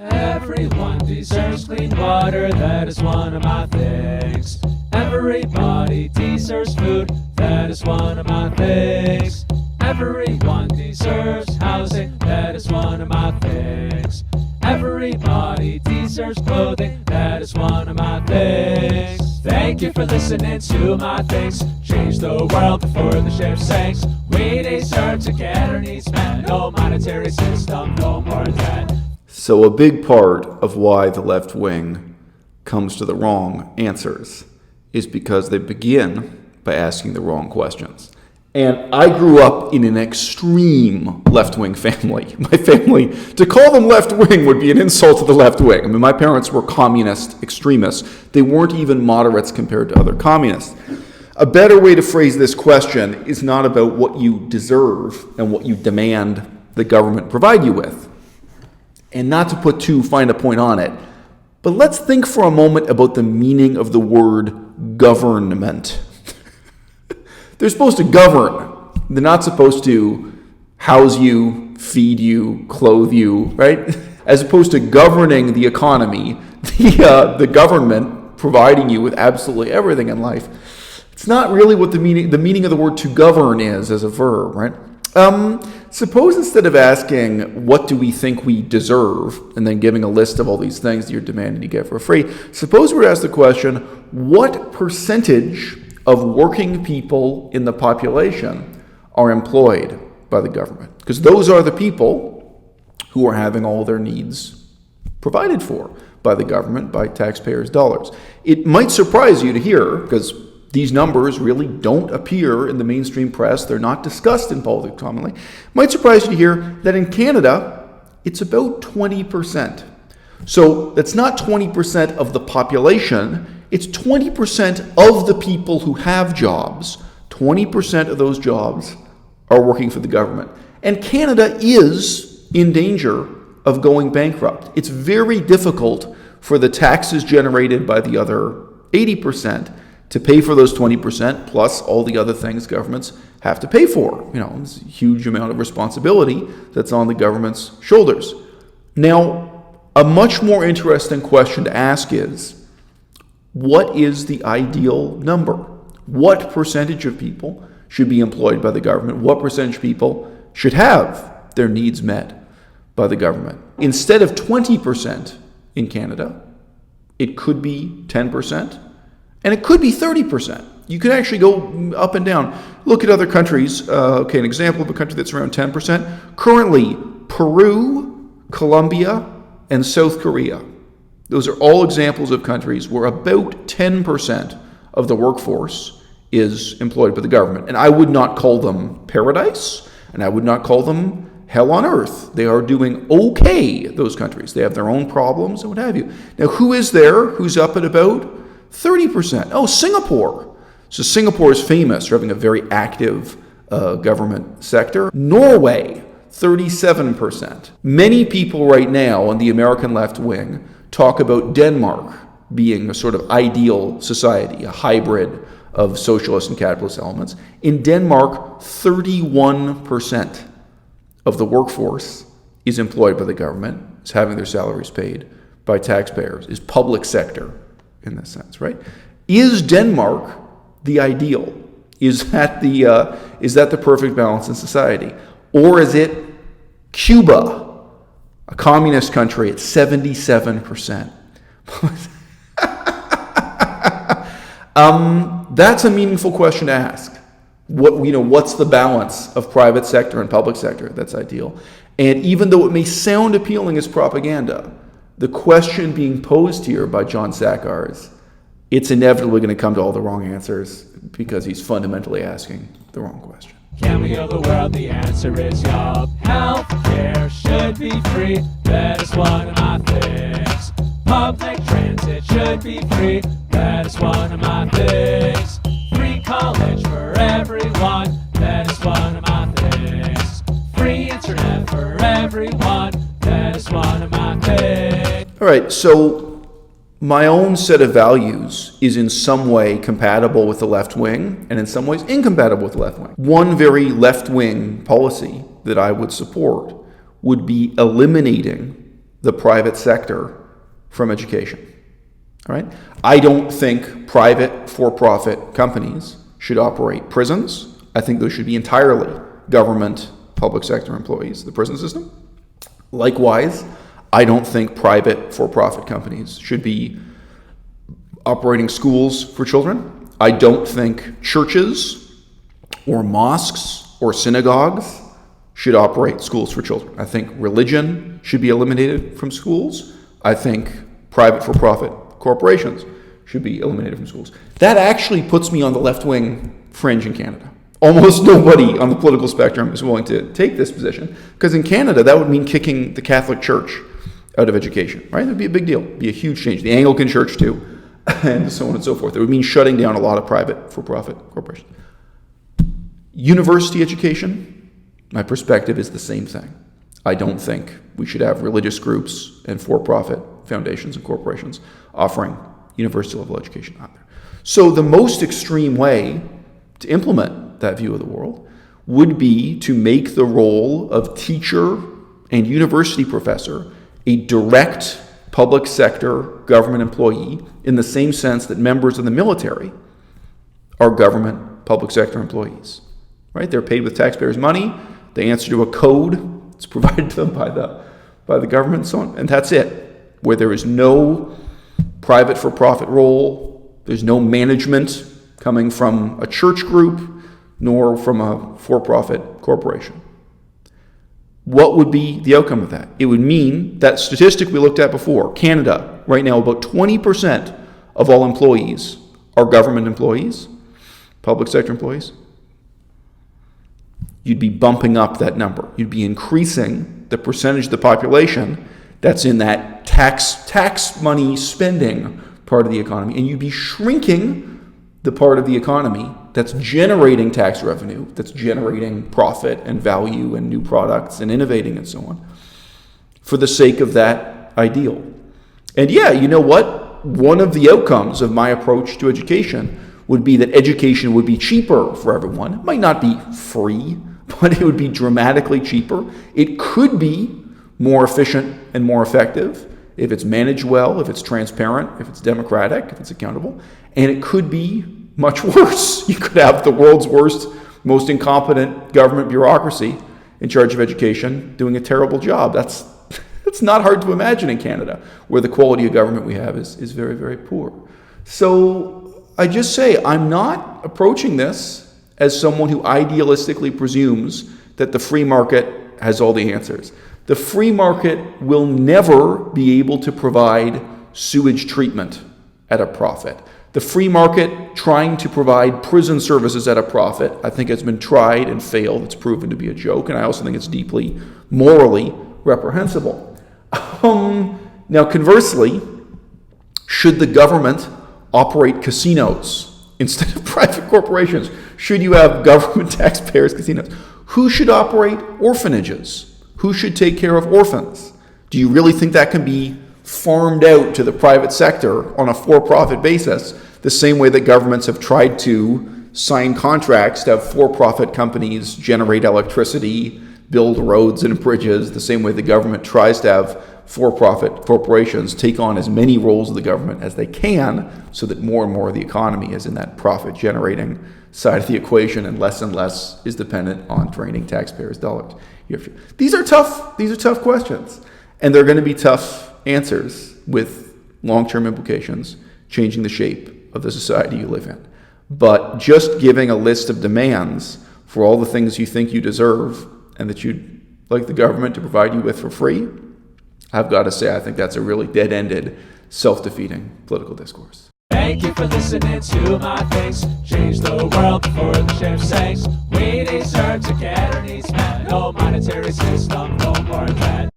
Everyone deserves clean water, that is one of my things. Everybody deserves food, that is one of my things. Everyone deserves housing, that is one of my things. Everybody deserves clothing, that is one of my things. Thank you for listening to my things. Change the world before the ship sinks. We deserve to get our needs met. No monetary system, no more debt. So a big part of why the left wing comes to the wrong answers is because they begin by asking the wrong questions. And I grew up in an extreme left-wing family. My family, to call them left-wing would be an insult to the left wing. I mean, my parents were communist extremists. They weren't even moderates compared to other communists. A better way to phrase this question is not about what you deserve and what you demand the government provide you with. And not to put too fine a point on it, but let's think for a moment about the meaning of the word government. They're supposed to govern. They're not supposed to house you, feed you, clothe you, right? As opposed to governing the economy, the government providing you with absolutely everything in life. It's not really what the meaning of the word to govern is as a verb, right? Suppose instead of asking, what do we think we deserve, and then giving a list of all these things that you're demanding to get for free, suppose we ask the question, what percentage of working people in the population are employed by the government? Because those are the people who are having all their needs provided for by the government, by taxpayers' dollars. It might surprise you to hear, because these numbers really don't appear in the mainstream press, they're not discussed in politics commonly, it might surprise you to hear that in Canada, it's about 20%. So that's not 20% of the population, it's 20% of the people who have jobs. 20% of those jobs are working for the government. And Canada is in danger of going bankrupt. It's very difficult for the taxes generated by the other 80% to pay for those 20% plus all the other things governments have to pay for. You know, it's a huge amount of responsibility that's on the government's shoulders. Now, a much more interesting question to ask is, what is the ideal number? What percentage of people should be employed by the government? What percentage of people should have their needs met by the government? Instead of 20% in Canada, it could be 10%, and it could be 30%. You can actually go up and down. Look at other countries. An example of a country that's around 10%. Currently, Peru, Colombia, and South Korea. Those are all examples of countries where about 10% of the workforce is employed by the government. And I would not call them paradise, and I would not call them hell on earth. They are doing okay, those countries. They have their own problems and what have you. Now, who is there who's up at about 30%? Oh, Singapore. So Singapore is famous for having a very active government sector. Norway, 37%. Many people right now on the American left wing talk about Denmark being a sort of ideal society, a hybrid of socialist and capitalist elements. In Denmark, 31% of the workforce is employed by the government, is having their salaries paid by taxpayers, is public sector in this sense, right? Is Denmark the ideal? Is that the perfect balance in society? Or is it Cuba, a communist country, at 77%? That's a meaningful question to ask. What's the balance of private sector and public sector that's ideal? And even though it may sound appealing as propaganda, the question being posed here by John Sakar is, it's inevitably going to come to all the wrong answers because he's fundamentally asking the wrong question. Can we heal the world? The answer is yup. Healthcare should be free. That is one of my things. Public transit should be free. That is one of my things. Free college for everyone. That is one of my things. Free internet for everyone. That is one of my things. All right, so my own set of values is in some way compatible with the left wing and in some ways incompatible with the left wing. One very left wing policy that I would support would be eliminating the private sector from education. All right? I don't think private for-profit companies should operate prisons. I think those should be entirely government, public sector employees, the prison system. Likewise, I don't think private for-profit companies should be operating schools for children. I don't think churches or mosques or synagogues should operate schools for children. I think religion should be eliminated from schools. I think private for-profit corporations should be eliminated from schools. That actually puts me on the left-wing fringe in Canada. Almost nobody on the political spectrum is willing to take this position, because in Canada, that would mean kicking the Catholic Church out of education, right? It would be a big deal. It would be a huge change. The Anglican Church, too, and so on and so forth. It would mean shutting down a lot of private for-profit corporations. University education, my perspective is the same thing. I don't think we should have religious groups and for-profit foundations and corporations offering university-level education out there. So the most extreme way to implement that view of the world would be to make the role of teacher and university professor a direct public sector government employee in the same sense that members of the military are government public sector employees, right? They're paid with taxpayers' money. They answer to a code that's provided to them by the government and so on, and that's it. Where there is no private for-profit role, there's no management coming from a church group, nor from a for-profit corporation. What would be the outcome of that? It would mean that statistic we looked at before, Canada, right now about 20% of all employees are government employees, public sector employees. You'd be bumping up that number. You'd be increasing the percentage of the population that's in that tax money spending part of the economy, and you'd be shrinking the part of the economy that's generating tax revenue, that's generating profit and value and new products and innovating and so on, for the sake of that ideal. And yeah, you know what? One of the outcomes of my approach to education would be that education would be cheaper for everyone. It might not be free, but it would be dramatically cheaper. It could be more efficient and more effective if it's managed well, if it's transparent, if it's democratic, if it's accountable. And it could be much worse. You could have the world's worst, most incompetent government bureaucracy in charge of education doing a terrible job. That's not hard to imagine in Canada, where the quality of government we have is very, very poor. So I just say I'm not approaching this as someone who idealistically presumes that the free market has all the answers. The free market will never be able to provide sewage treatment at a profit. The free market trying to provide prison services at a profit, I think has been tried and failed. It's proven to be a joke, and I also think it's deeply morally reprehensible. Now, conversely, should the government operate casinos instead of private corporations? Should you have government taxpayers' casinos? Who should operate orphanages? Who should take care of orphans? Do you really think that can be farmed out to the private sector on a for-profit basis, the same way that governments have tried to sign contracts to have for-profit companies generate electricity, build roads and bridges, the same way the government tries to have for-profit corporations take on as many roles of the government as they can, so that more and more of the economy is in that profit-generating side of the equation and less is dependent on draining taxpayers' dollars. These are tough questions, and they're going to be tough answers with long-term implications, changing the shape of the society you live in. But just giving a list of demands for all the things you think you deserve and that you'd like the government to provide you with for free, I've got to say I think that's a really dead-ended, self-defeating political discourse. Thank you for listening to my things. Change the world for the ship's sakes. We deserve to get our needs met. No monetary system, no more debt.